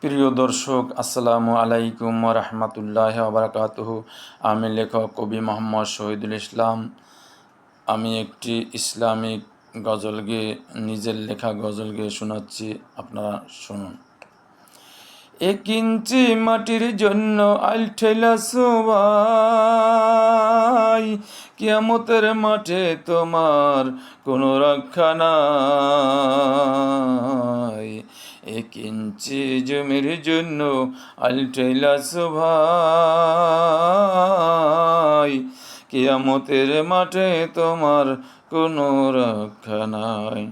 প্রিয় দর্শক, আসসালামু আলাইকুম ওয়া রাহমাতুল্লাহি ওয়া বারাকাতুহু। আমি লেখক কবি মোহাম্মদ শহীদুল ইসলাম। আমি একটি ইসলামিক গজল গেয়ে, নিজের লেখা গজল গেয়ে শোনাচ্ছি, আপনারা শুনুন। 1 ইঞ্চি মাটির জন্য আইল ঠেলাছো ভাই, কিয়ামতের মাঠে তোমার কোনো রক্ষা নাই। 1 ইঞ্চি জমির জন্য আইল ঠেলাছো ভাই, কিয়ামতের মাঠে তোমার কোনো রক্ষা নাই।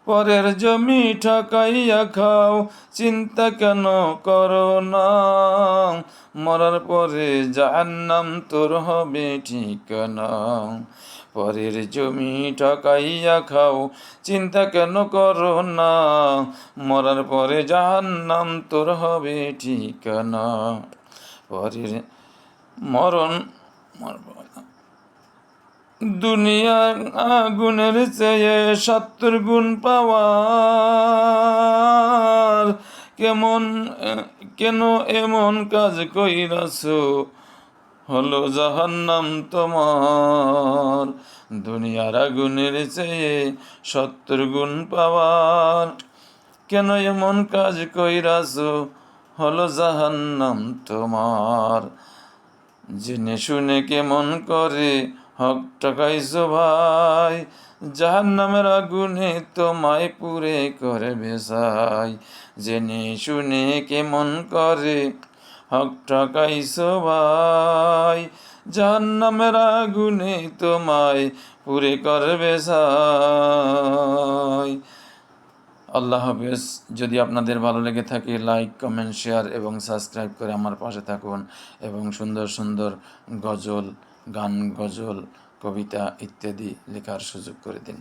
পরের জমি ঠকাইয়া খাও, চিন্তা কেন করো না? মরার পরে জাহান্নাম তোর হবে ঠিকানা। পরের জমি ঠকাইয়া খাও, চিন্তা কেন করো না? মরার পরে জাহান্নাম তোর হবে ঠিকানা। পরের মরণ দুনিয়ার আগুনের চেয়ে 70 গুণ পাওয়ার। কেন এমন কাজ কইরাছো, হলো জাহান্নাম তোমার। দুনিয়ার আগুনের চেয়ে 70 গুণ পাওয়ার। কেন এমন কাজ কইরাছো, হলো জাহান্নাম তোমার। জেনে শুনে কেমন করে হক টাকাইছো ভাই, জাহান্নামের আগুনে তোমায় পুড়ে করবে ছাই। জেনে শুনে কেমন করে হক টাকাইছো ভাই, জাহান্নামের আগুনে তোমায় পুড়ে করবে ছাই। আল্লাহ হাফেজ। যদি আপনাদের ভালো লেগে থাকে, লাইক, কমেন্ট, শেয়ার এবং সাবস্ক্রাইব করে আমার পাশে থাকুন এবং সুন্দর সুন্দর গজল, গান, গজল, কবিতা ইত্যাদি লেখার সুযোগ করে দিন।